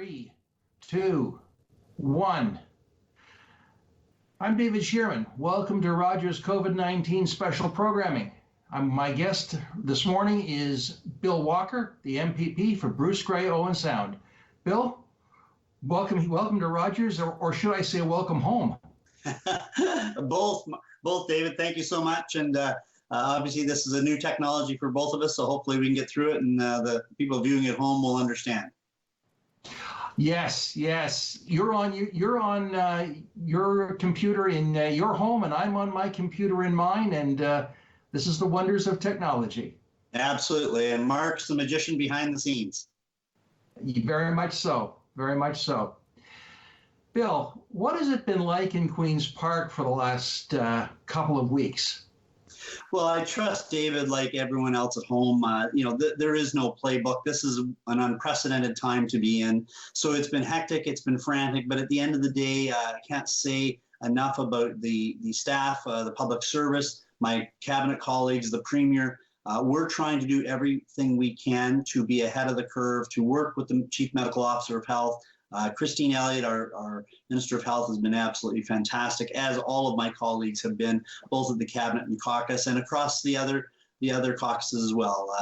3, 2, 1. I'm David Shearman. Welcome to Rogers COVID-19 special programming. My guest this morning is Bill Walker, the MPP for Bruce-Grey-Owen Sound. Bill, welcome to Rogers, or should I say welcome home? Both, David. Thank you so much. And obviously, this is a new technology for both of us, so hopefully we can get through it, and the people viewing at home will understand. Yes. You're on your computer in your home, and I'm on my computer in mine, and this is the wonders of technology. Absolutely, and Mark's the magician behind the scenes. Very much so. Very much so. Bill, what has it been like in Queen's Park for the last couple of weeks? Well, I trust, David, like everyone else at home, there is no playbook. This is an unprecedented time to be in. So it's been hectic, it's been frantic, but at the end of the day, I can't say enough about the staff, the public service, my cabinet colleagues, the Premier. We're trying to do everything we can to be ahead of the curve, to work with the Chief Medical Officer of Health. Christine Elliott, our Minister of Health, has been absolutely fantastic, as all of my colleagues have been, both at the Cabinet and caucus and across the other caucuses as well.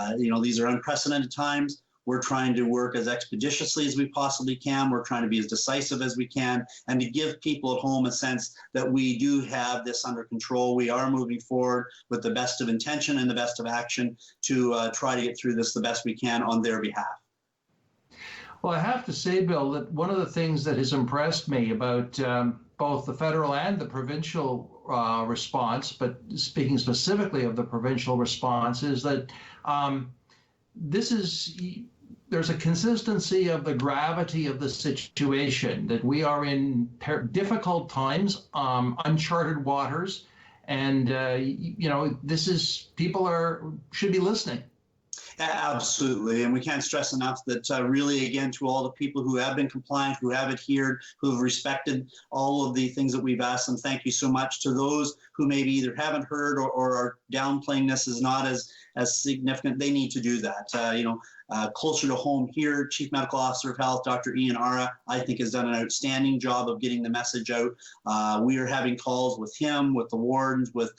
These are unprecedented times. We're trying to work as expeditiously as we possibly can. We're trying to be as decisive as we can, and to give people at home a sense that we do have this under control. We are moving forward with the best of intention and the best of action to try to get through this the best we can on their behalf. Well, I have to say, Bill, that one of the things that has impressed me about both the federal and the provincial response, but speaking specifically of the provincial response, is that there's a consistency of the gravity of the situation, that we are in difficult times, uncharted waters, and people should be listening. Absolutely, and we can't stress enough that really, again, to all the people who have been compliant, who have adhered, who have respected all of the things that we've asked them, thank you so much. To those who maybe either haven't heard or are downplaying this as not as significant, they need to do that. Closer to home here, Chief Medical Officer of Health, Dr. Ian Ara, I think has done an outstanding job of getting the message out. We are having calls with him, with the wardens, with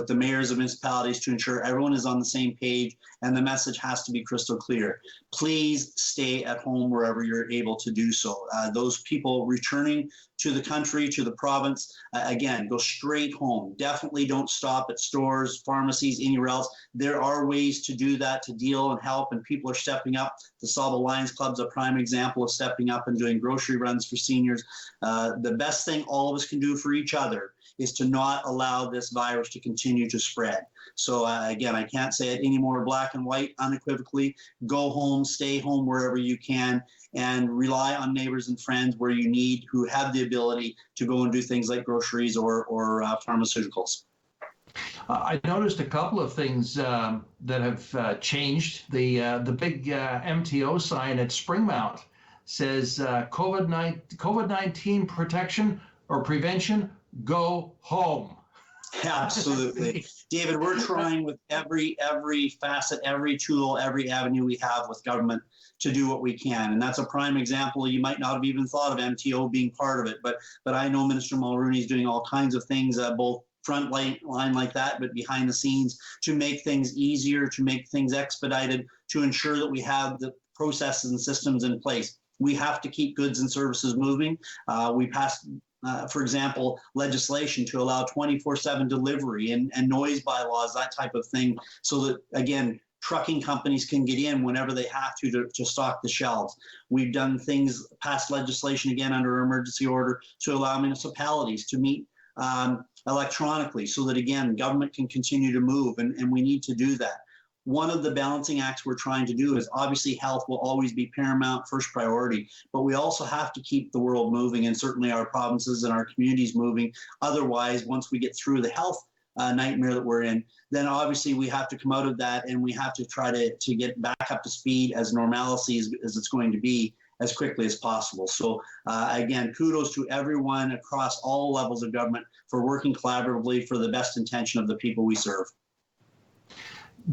the mayors of municipalities to ensure everyone is on the same page, and the message has to be crystal clear. Please stay at home wherever you're able to do so. Those people returning to the country, to the province, again, go straight home. Definitely don't stop at stores, pharmacies, anywhere else. There are ways to do that, to deal and help, and people are stepping up. The Saba Lions Club's a prime example of stepping up and doing grocery runs for seniors. The best thing all of us can do for each other is to not allow this virus to continue to spread. So again, I can't say it any more black and white unequivocally. Go home, stay home wherever you can, and rely on neighbors and friends where you need, who have the ability to go and do things like groceries or pharmaceuticals. I noticed a couple of things that have changed. The big MTO sign at Springmount says COVID-19 protection or prevention, go home. Absolutely. David, we're trying with every facet, every tool, every avenue we have with government to do what we can. And that's a prime example. You might not have even thought of MTO being part of it, but I know Minister Mulroney is doing all kinds of things, both front line like that, but behind the scenes, to make things easier, to make things expedited, to ensure that we have the processes and systems in place. We have to keep goods and services moving. We passed for example, legislation to allow 24/7 delivery and noise bylaws, that type of thing, so that, again, trucking companies can get in whenever they have to stock the shelves. We've done things, passed legislation again under emergency order to allow municipalities to meet electronically, so that, again, government can continue to move, and we need to do that. One of the balancing acts we're trying to do is, obviously, health will always be paramount, first priority, but we also have to keep the world moving, and certainly our provinces and our communities moving. Otherwise, once we get through the health nightmare that we're in, then obviously we have to come out of that, and we have to try to get back up to speed as normalcy as it's going to be as quickly as possible. So again, kudos to everyone across all levels of government for working collaboratively for the best intention of the people we serve.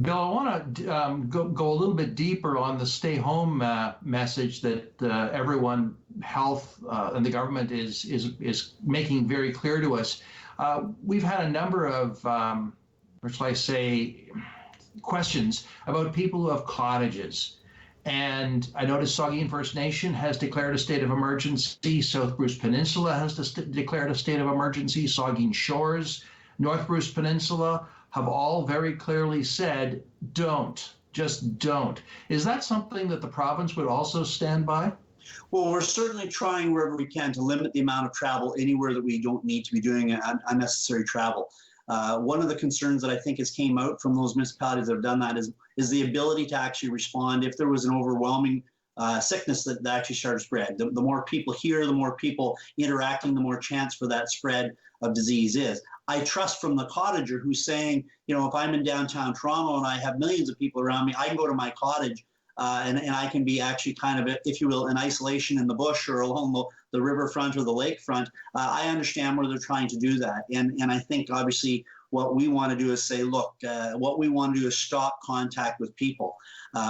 Bill, I want to go a little bit deeper on the stay home message that everyone, health, and the government is making very clear to us. We've had a number of, or shall I say, questions about people who have cottages. And I noticed Saugeen First Nation has declared a state of emergency. South Bruce Peninsula has declared a state of emergency. Saugeen Shores, North Bruce Peninsula have all very clearly said, just don't. Is that something that the province would also stand by? Well, we're certainly trying wherever we can to limit the amount of travel anywhere that we don't need to be doing unnecessary travel. One of the concerns that I think has came out from those municipalities that have done that is the ability to actually respond if there was an overwhelming sickness that actually started to spread. The more people here, the more people interacting, the more chance for that spread of disease is. I trust from the cottager who's saying, if I'm in downtown Toronto and I have millions of people around me, I can go to my cottage and I can be actually kind of, if you will, in isolation in the bush or along the riverfront or the lakefront. I understand where they're trying to do that. And I think obviously what we want to do is say, look, what we want to do is stop contact with people.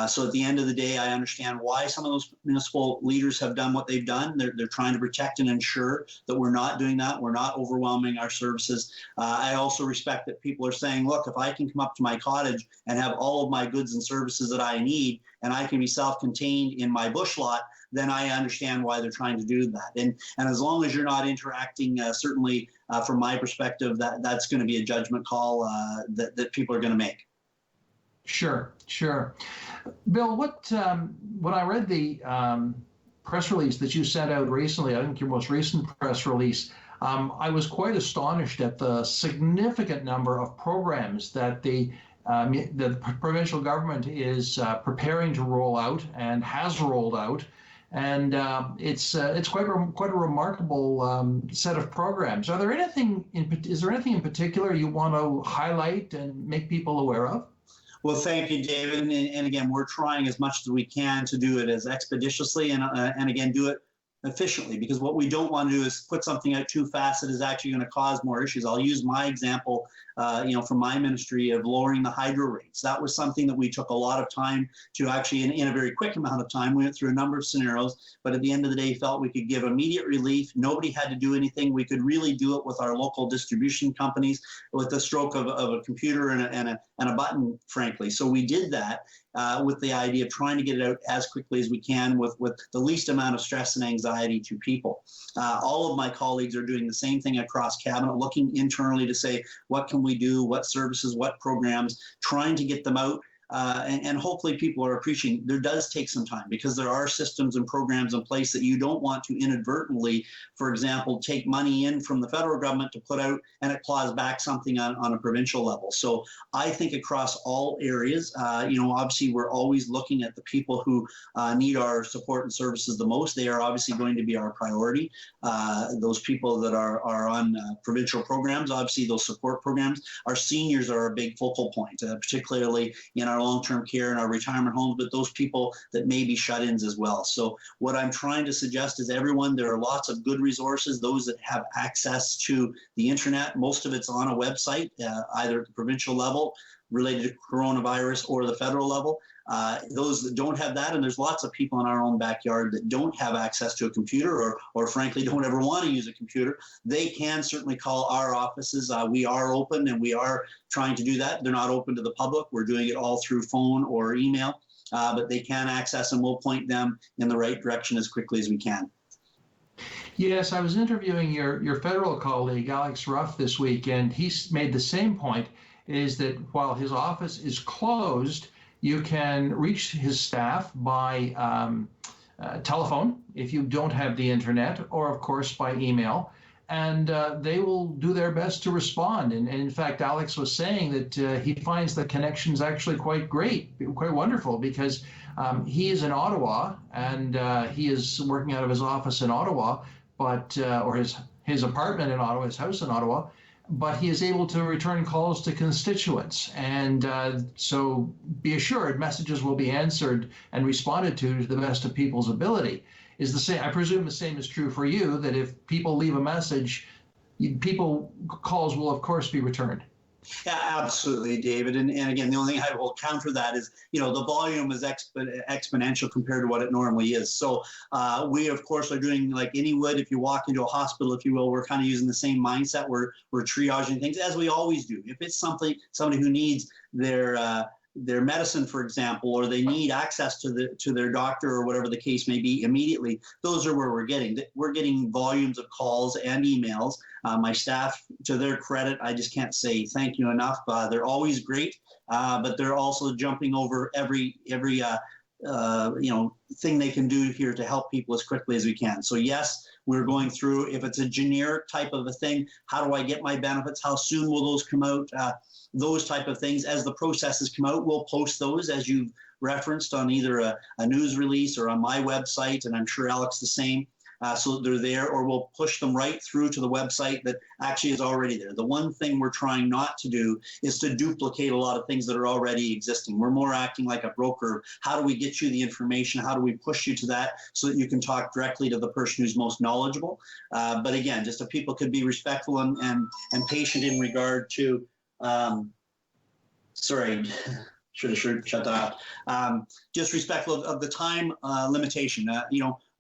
So at the end of the day, I understand why some of those municipal leaders have done what they've done. They're trying to protect and ensure that we're not doing that. We're not overwhelming our services. I also respect that people are saying, look, if I can come up to my cottage and have all of my goods and services that I need, and I can be self-contained in my bush lot, then I understand why they're trying to do that. And as long as you're not interacting, certainly from my perspective, that's going to be a judgment call that people are going to make. Sure. Bill, when I read the press release that you sent out recently, I think your most recent press release, I was quite astonished at the significant number of programs that the provincial government is preparing to roll out and has rolled out. And it's quite a remarkable set of programs. Is there anything in particular you want to highlight and make people aware of? Well, thank you, David. And again, we're trying as much as we can to do it as expeditiously and again, do it efficiently, because what we don't want to do is put something out too fast that is actually going to cause more issues. I'll use my example, from my ministry of lowering the hydro rates. That was something that we took a lot of time to actually, in a very quick amount of time, we went through a number of scenarios, but at the end of the day, felt we could give immediate relief. Nobody had to do anything. We could really do it with our local distribution companies with the stroke of a computer and a button, frankly. So we did that with the idea of trying to get it out as quickly as we can with the least amount of stress and anxiety to people. All of my colleagues are doing the same thing across cabinet, looking internally to say, what can we do, what services, what programs, trying to get them out. And hopefully people are appreciating. There does take some time because there are systems and programs in place that you don't want to inadvertently, for example, take money in from the federal government to put out and it claws back something on a provincial level. So I think across all areas, obviously we're always looking at the people who need our support and services the most. They are obviously going to be our priority. Those people that are on provincial programs, obviously those support programs. Our seniors are a big focal point, particularly in our long-term care and our retirement homes, but those people that may be shut-ins as well. So what I'm trying to suggest is there are lots of good resources, those that have access to the internet. Most of it's on a website, either at the provincial level related to coronavirus or the federal level. Those that don't have that, and there's lots of people in our own backyard that don't have access to a computer or frankly don't ever want to use a computer, they can certainly call our offices. We are open and we are trying to do that. They're not open to the public. We're doing it all through phone or email, but they can access and we'll point them in the right direction as quickly as we can. Yes, I was interviewing your federal colleague, Alex Ruff, this week, and he made the same point, is that while his office is closed, you can reach his staff by telephone if you don't have the internet, or of course by email, and they will do their best to respond. And in fact, Alex was saying that he finds the connections actually quite great, quite wonderful, because he is in Ottawa and he is working out of his office in Ottawa, but or his apartment in Ottawa, his house in Ottawa. But he is able to return calls to constituents. And so be assured messages will be answered and responded to the best of people's ability. I presume the same is true for you, that if people leave a message, calls will of course be returned. Yeah, absolutely, David. And again, the only thing I will counter that is, the volume is exponential compared to what it normally is. So we, of course, are doing like any would. If you walk into a hospital, if you will, we're kind of using the same mindset. We're triaging things as we always do. If it's somebody who needs their medicine, for example, or they need access to their doctor or whatever the case may be immediately, those are where we're getting volumes of calls and emails. My staff, to their credit, I just can't say thank you enough. They're always great, but they're also jumping over every thing they can do here to help people as quickly as we can. So yes, we're going through, if it's a generic type of a thing, how do I get my benefits? How soon will those come out? Those type of things. As the processes come out, we'll post those, as you've referenced, on either a news release or on my website, and I'm sure Alex the same. So that they're there, or we'll push them right through to the website that actually is already there. The one thing we're trying not to do is to duplicate a lot of things that are already existing. We're more acting like a broker. How do we get you the information? How do we push you to that so that you can talk directly to the person who's most knowledgeable? But again, just if people could be respectful and patient in regard to, sorry, should have shut that off. Just respectful of the time limitation.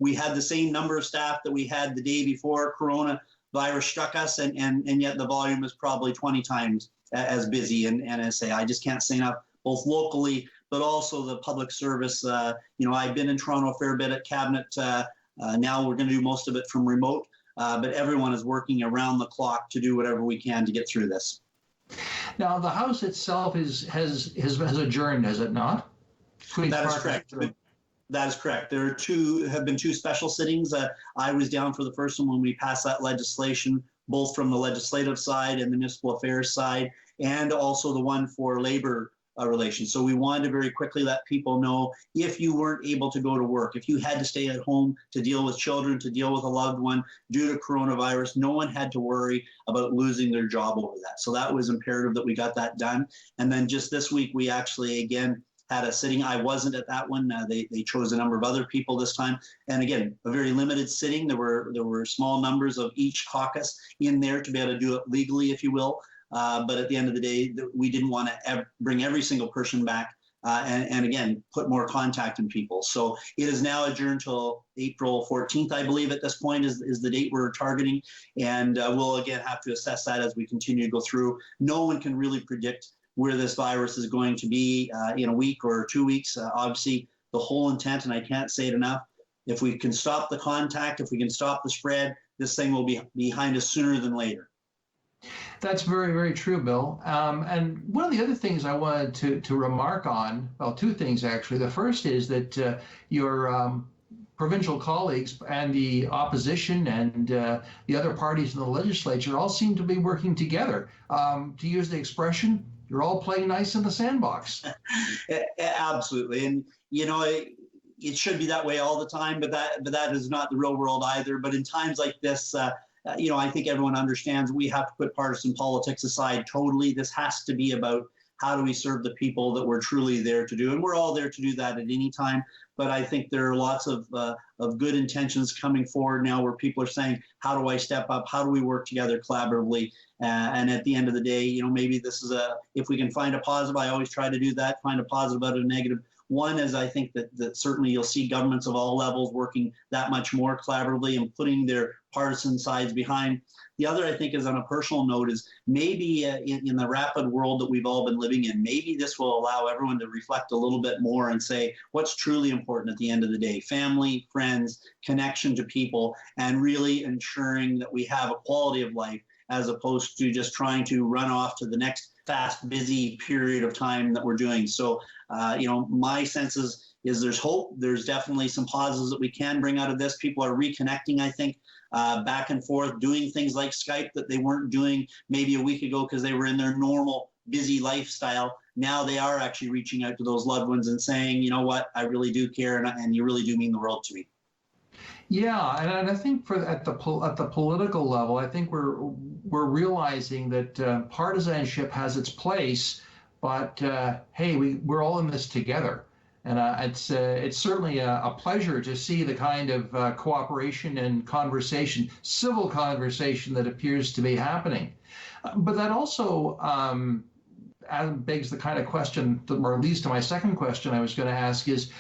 We had the same number of staff that we had the day before coronavirus struck us, and yet the volume is probably 20 times as busy. And I say, I just can't say enough, both locally, but also the public service. I've been in Toronto a fair bit at Cabinet. Now we're going to do most of it from remote, but everyone is working around the clock to do whatever we can to get through this. Now, the House itself has adjourned, has it not? That is correct. That is correct. There have been two special sittings. I was down for the first one when we passed that legislation, both from the legislative side and the municipal affairs side, and also the one for labor relations. So we wanted to very quickly let people know, if you weren't able to go to work, if you had to stay at home to deal with children, to deal with a loved one due to coronavirus, no one had to worry about losing their job over that. So that was imperative that we got that done. And then just this week, we actually, again, had a sitting. I wasn't at that one. They chose a number of other people this time. And again, a very limited sitting. There were small numbers of each caucus in there to be able to do it legally, if you will. But at the end of the day, we didn't want to bring every single person back and again, put more contact in people. So it is now adjourned till April 14th, I believe at this point is the date we're targeting. And we'll again have to assess that as we continue to go through. No one can really predict where this virus is going to be in a week or 2 weeks. Obviously, the whole intent, and I can't say it enough, if we can stop the contact, if we can stop the spread, this thing will be behind us sooner than later. That's very, very true, Bill. And one of the other things I wanted to remark on, well, two things actually. The first is that your provincial colleagues and the opposition and the other parties in the legislature all seem to be working together. To use the expression, you're all playing nice in the sandbox. Absolutely. And, it should be that way all the time, but that is not the real world either. But in times like this, I think everyone understands we have to put partisan politics aside totally. This has to be about how do we serve the people that we're truly there to do. And we're all there to do that at any time. But I think there are lots of good intentions coming forward now where people are saying, how do I step up? How do we work together collaboratively? And at the end of the day, maybe this is if we can find a positive, I always try to do that, find a positive out of a negative. One is I think that certainly you'll see governments of all levels working that much more collaboratively and putting their partisan sides behind. The other, I think, is on a personal note, is maybe in the rapid world that we've all been living in, maybe this will allow everyone to reflect a little bit more and say what's truly important at the end of the day: family, friends, connection to people, and really ensuring that we have a quality of life as opposed to just trying to run off to the next fast, busy period of time that we're doing. So, my sense is there's hope. There's definitely some positives that we can bring out of this. People are reconnecting, I think, back and forth, doing things like Skype that they weren't doing maybe a week ago because they were in their normal, busy lifestyle. Now they are actually reaching out to those loved ones and saying, you know what, I really do care, and you really do mean the world to me. Yeah, and I think at the political level, I think we're realizing that partisanship has its place, but hey, we're all in this together, and it's certainly a pleasure to see the kind of cooperation and conversation, civil conversation that appears to be happening. But that also begs the kind of question, or leads to my second question I was going to ask is,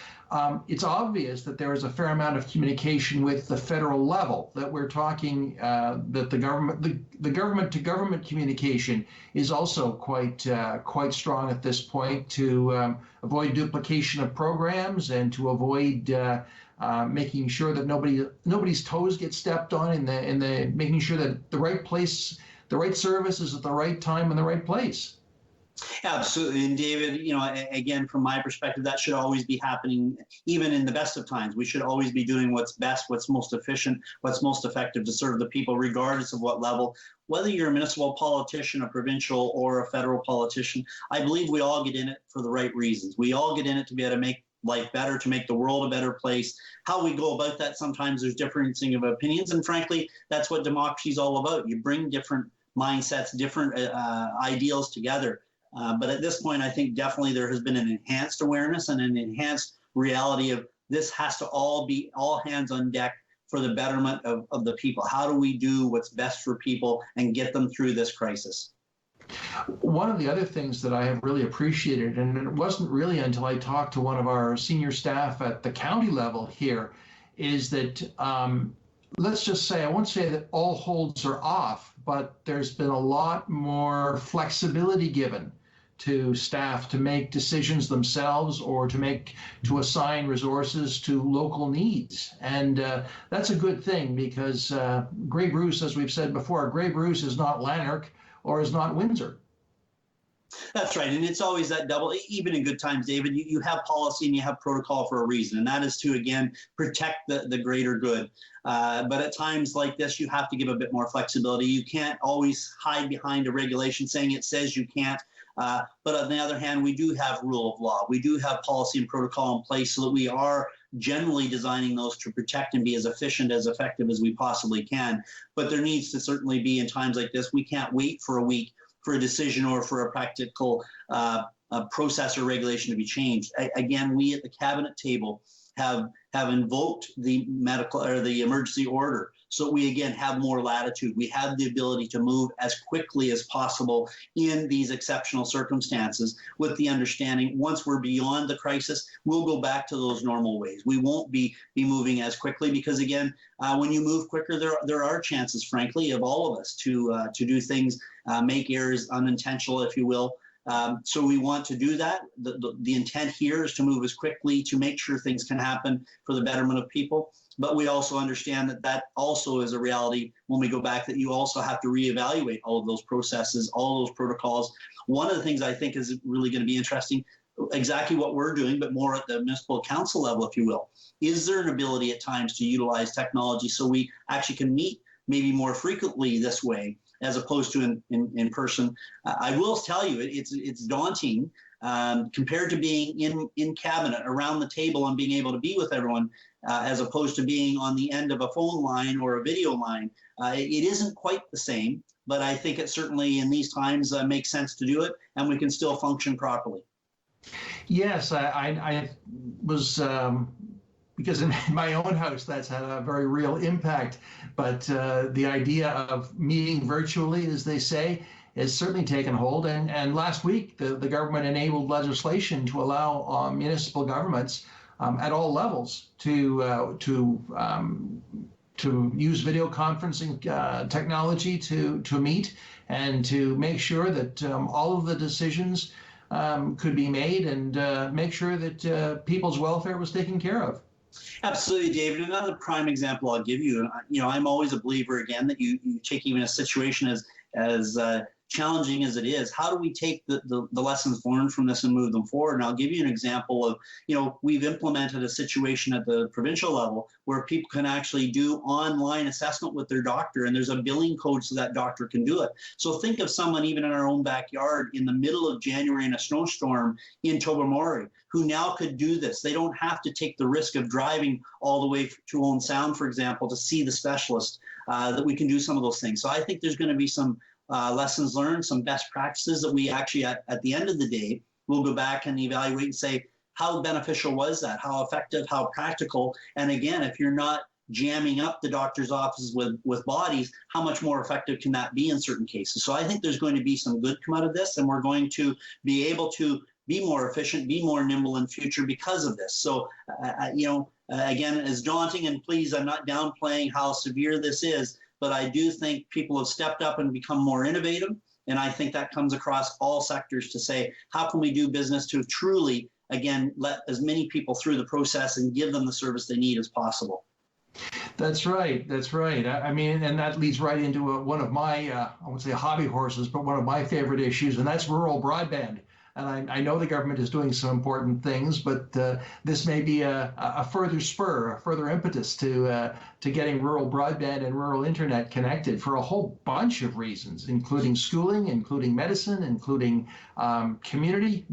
it's obvious that there is a fair amount of communication with the federal level, that we're talking that the government to government communication is also quite strong at this point to avoid duplication of programs and to avoid making sure that nobody's toes get stepped on in the making sure that the right place, the right service is at the right time in the right place. Absolutely. And David, again, from my perspective, that should always be happening, even in the best of times. We should always be doing what's best, what's most efficient, what's most effective to serve the people, regardless of what level. Whether you're a municipal politician, a provincial, or a federal politician, I believe we all get in it for the right reasons. We all get in it to be able to make life better, to make the world a better place. How we go about that, sometimes there's differencing of opinions. And frankly, that's what democracy is all about. You bring different mindsets, different ideals together. But at this point, I think definitely there has been an enhanced awareness and an enhanced reality of this has to all be all hands on deck for the betterment of the people. How do we do what's best for people and get them through this crisis? One of the other things that I have really appreciated, and it wasn't really until I talked to one of our senior staff at the county level here, is that let's just say, I won't say that all holds are off, but there's been a lot more flexibility given to staff to make decisions themselves or to assign resources to local needs. And that's a good thing because Grey Bruce, as we've said before, Grey Bruce is not Lanark or is not Windsor. That's right. And it's always that double, even in good times, David, you have policy and you have protocol for a reason. And that is to, again, protect the greater good. But at times like this, you have to give a bit more flexibility. You can't always hide behind a regulation saying it says you can't. But on the other hand, we do have rule of law. We do have policy and protocol in place so that we are generally designing those to protect and be as efficient, as effective as we possibly can. But there needs to certainly be in times like this, we can't wait for a week for a decision or for a practical process or regulation to be changed. Again, we at the cabinet table have invoked the medical or the emergency order. So we, again, have more latitude. We have the ability to move as quickly as possible in these exceptional circumstances with the understanding once we're beyond the crisis, we'll go back to those normal ways. We won't be moving as quickly because, again, when you move quicker, there are chances, frankly, of all of us to do things, make errors unintentional, if you will. So we want to do that. The intent here is to move as quickly to make sure things can happen for the betterment of people. But we also understand that also is a reality when we go back, that you also have to reevaluate all of those processes, all those protocols. One of the things I think is really going to be interesting, exactly what we're doing, but more at the municipal council level, if you will. Is there an ability at times to utilize technology so we actually can meet maybe more frequently this way, as opposed to in person? I will tell you, it's daunting compared to being in cabinet around the table and being able to be with everyone, as opposed to being on the end of a phone line or a video line. It isn't quite the same, but I think it certainly in these times makes sense to do it, and we can still function properly. Yes, I was, because in my own house, that's had a very real impact. But the idea of meeting virtually, as they say, has certainly taken hold. And last week, the government enabled legislation to allow municipal governments at all levels to use video conferencing technology to meet and to make sure that all of the decisions could be made and make sure that people's welfare was taken care of. Absolutely, David. Another prime example I'll give you, I'm always a believer, again, that you take even a situation as challenging as it is, how do we take the lessons learned from this and move them forward? And I'll give you an example of, we've implemented a situation at the provincial level where people can actually do online assessment with their doctor, and there's a billing code so that doctor can do it. So think of someone even in our own backyard in the middle of January in a snowstorm in Tobermory who now could do this. They don't have to take the risk of driving all the way to Owen Sound, for example, to see the specialist, that we can do some of those things. So I think there's going to be some lessons learned, some best practices that we actually, at the end of the day, will go back and evaluate and say, how beneficial was that? How effective? How practical? And again, if you're not jamming up the doctor's offices with bodies, how much more effective can that be in certain cases? So I think there's going to be some good come out of this, and we're going to be able to be more efficient, be more nimble in future because of this. So, again, as daunting, and please, I'm not downplaying how severe this is, but I do think people have stepped up and become more innovative. And I think that comes across all sectors to say, how can we do business to truly, again, let as many people through the process and give them the service they need as possible? That's right. That's right. I mean, and that leads right into one of my, I won't say hobby horses, but one of my favorite issues, and that's rural broadband. And I know the government is doing some important things, but this may be a further spur, a further impetus to getting rural broadband and rural internet connected for a whole bunch of reasons, including schooling, including medicine, including community.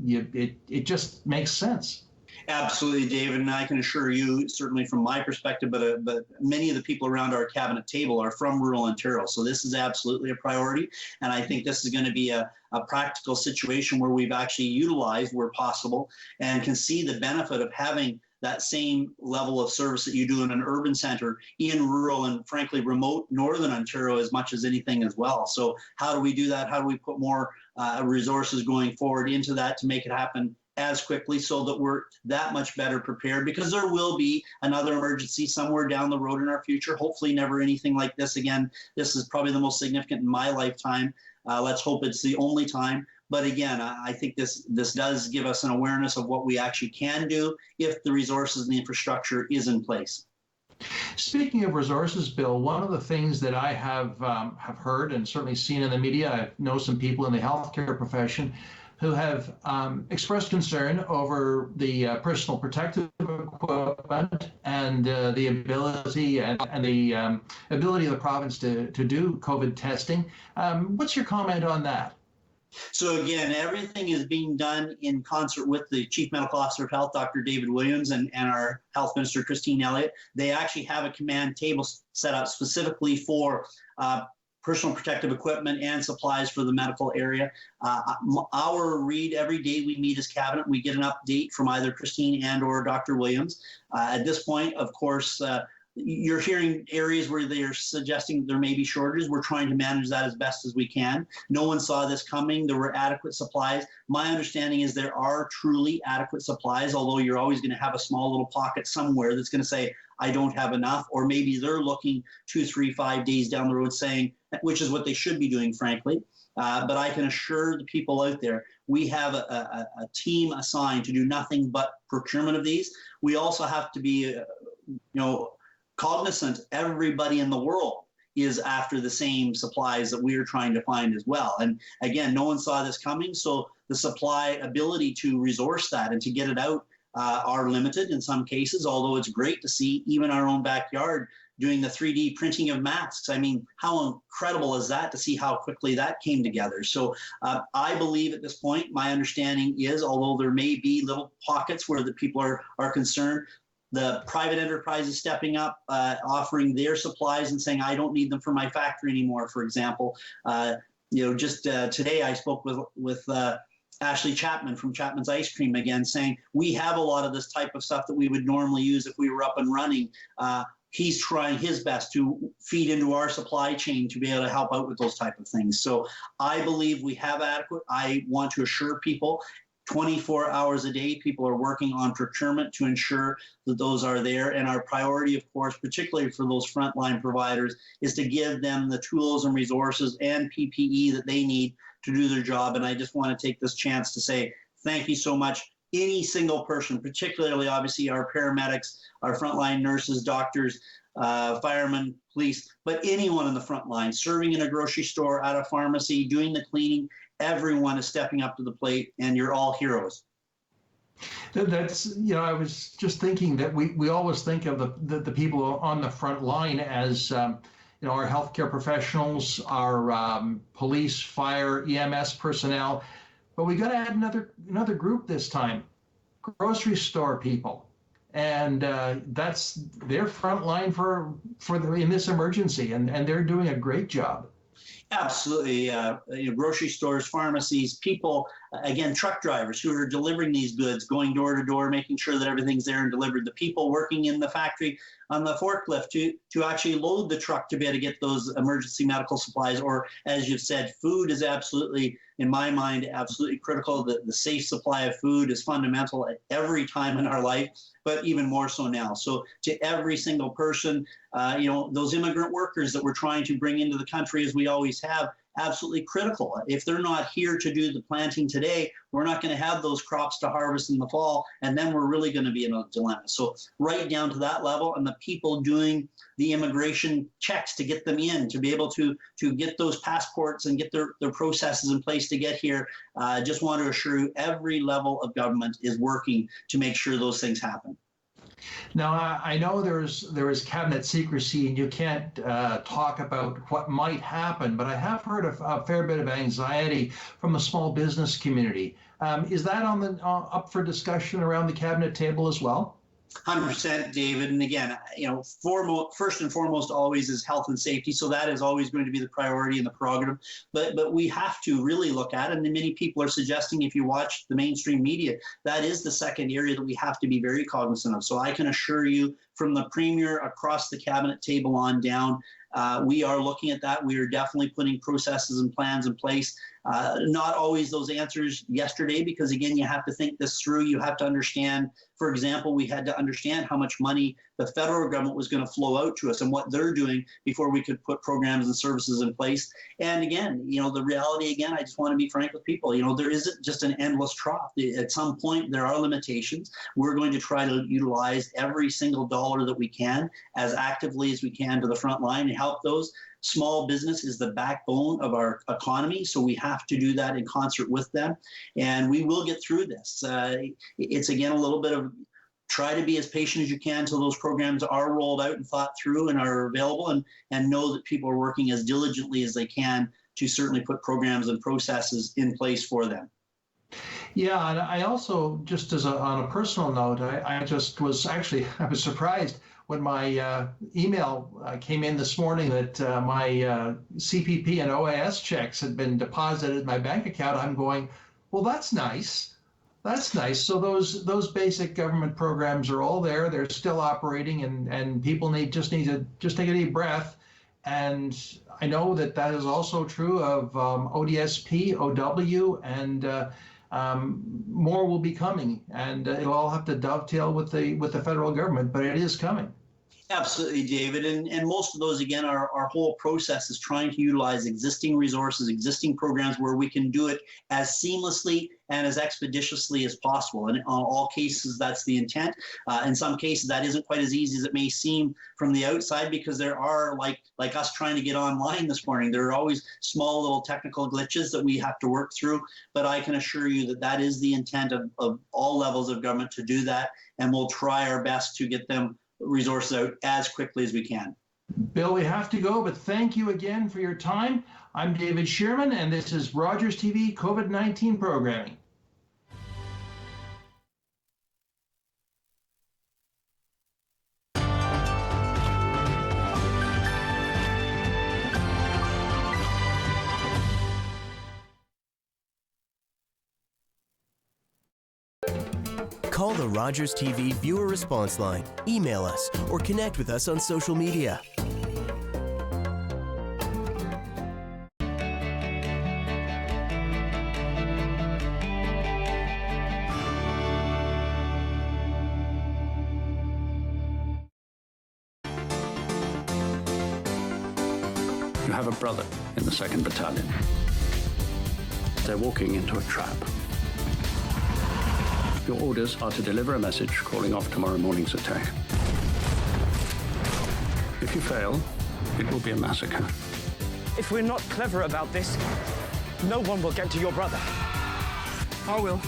It just makes sense. Absolutely, David, and I can assure you, certainly from my perspective, but many of the people around our cabinet table are from rural Ontario, so this is absolutely a priority, and I think this is going to be a practical situation where we've actually utilized where possible and can see the benefit of having that same level of service that you do in an urban center in rural and frankly remote northern Ontario as much as anything as well. So how do we do that? How do we put more resources going forward into that to make it happen as quickly so that we're that much better prepared, because there will be another emergency somewhere down the road in our future. Hopefully never anything like this again. This is probably the most significant in my lifetime. Let's hope it's the only time. But again, I think this does give us an awareness of what we actually can do if the resources and the infrastructure is in place. Speaking of resources, Bill, one of the things that I have heard and certainly seen in the media, I know some people in the healthcare profession who have expressed concern over the personal protective equipment and the ability of the province to do COVID testing. What's your comment on that? So again, everything is being done in concert with the Chief Medical Officer of Health, Dr. David Williams, and our Health Minister, Christine Elliott. They actually have a command table set up specifically for personal protective equipment and supplies for the medical area. Our read every day we meet as cabinet, we get an update from either Christine and or Dr. Williams. At this point, of course, you're hearing areas where they are suggesting there may be shortages. We're trying to manage that as best as we can. No one saw this coming. There were adequate supplies. My understanding is there are truly adequate supplies, although you're always going to have a small little pocket somewhere that's going to say, I don't have enough, or maybe they're looking 2, 3, 5 days down the road saying, which is what they should be doing, frankly. But I can assure the people out there, we have a team assigned to do nothing but procurement of these. We also have to be, cognizant everybody in the world is after the same supplies that we are trying to find as well. And again, no one saw this coming, so the supply ability to resource that and to get it out are limited in some cases, although it's great to see even our own backyard doing the 3D printing of masks. I mean, how incredible is that to see how quickly that came together? So I believe at this point, my understanding is, although there may be little pockets where the people are concerned, the private enterprise is stepping up, offering their supplies and saying, I don't need them for my factory anymore, for example. Today I spoke with Ashley Chapman from Chapman's Ice Cream again, saying we have a lot of this type of stuff that we would normally use if we were up and running. He's trying his best to feed into our supply chain to be able to help out with those type of things. So I believe we have adequate. I want to assure people 24 hours a day, people are working on procurement to ensure that those are there. And our priority, of course, particularly for those frontline providers, is to give them the tools and resources and PPE that they need to do their job. And I just want to take this chance to say thank you so much. Any single person, particularly obviously our paramedics, our frontline nurses, doctors, firemen, police, but anyone in the front line, serving in a grocery store, at a pharmacy, doing the cleaning, everyone is stepping up to the plate, and you're all heroes. That's, I was just thinking that we always think of the people on the front line as, our healthcare professionals, our police, fire, EMS personnel, but we got to add another group this time, grocery store people. And that's their front line in this emergency, and they're doing a great job. Absolutely. Grocery stores, pharmacies, people again, truck drivers who are delivering these goods, going door to door, making sure that everything's there and delivered, the people working in the factory on the forklift to actually load the truck to be able to get those emergency medical supplies, or as you've said, food is absolutely, in my mind, absolutely critical. The safe supply of food is fundamental at every time in our life, but even more so now. So to every single person, those immigrant workers that we're trying to bring into the country, as we always have, absolutely critical. If they're not here to do the planting today, we're not going to have those crops to harvest in the fall, and then we're really going to be in a dilemma. So right down to that level, and the people doing the immigration checks to get them in, to be able to get those passports and get their processes in place to get here. Just want to assure you, every level of government is working to make sure those things happen. Now, I know there is cabinet secrecy and you can't talk about what might happen, but I have heard a fair bit of anxiety from the small business community. Is that up for discussion around the cabinet table as well? 100%, David. And again, first and foremost always is health and safety. So that is always going to be the priority and the prerogative. But we have to really look at it. And many people are suggesting, if you watch the mainstream media, that is the second area that we have to be very cognizant of. So I can assure you, from the Premier across the cabinet table on down, we are looking at that. We are definitely putting processes and plans in place. Not always those answers yesterday, because again, you have to think this through. You have to understand, for example, we had to understand how much money the federal government was going to flow out to us and what they're doing before we could put programs and services in place. And again, the reality, again, I just want to be frank with people, there isn't just an endless trough. At some point, there are limitations. We're going to try to utilize every single dollar that we can as actively as we can to the front line and help those. Small business is the backbone of our economy, so we have to do that in concert with them, and we will get through this. It's, again, a little bit of try to be as patient as you can until those programs are rolled out and thought through and are available, and know that people are working as diligently as they can to certainly put programs and processes in place for them. Yeah, and I also, just on a personal note, I was surprised when my email came in this morning that my CPP and OAS checks had been deposited in my bank account. I'm going, well, that's nice. That's nice. So those basic government programs are all there. They're still operating, and people just need to take a deep breath. And I know that is also true of ODSP, OW, and more will be coming, and it'll all have to dovetail with the federal government, but it is coming. Absolutely, David. And most of those, again, our whole process is trying to utilize existing resources, existing programs where we can do it as seamlessly and as expeditiously as possible. And in all cases, that's the intent. In some cases, that isn't quite as easy as it may seem from the outside, because there are, like us trying to get online this morning, there are always small little technical glitches that we have to work through. But I can assure you that is the intent of all levels of government, to do that. And we'll try our best to get them resources out as quickly as we can. Bill, we have to go, but thank you again for your time. I'm David Shearman, and this is Rogers TV COVID-19 programming. Call the Rogers TV viewer response line, email us, or connect with us on social media. You have a brother in the 2nd Battalion. They're walking into a trap. Your orders are to deliver a message calling off tomorrow morning's attack. If you fail, it will be a massacre. If we're not clever about this, no one will get to your brother. I will.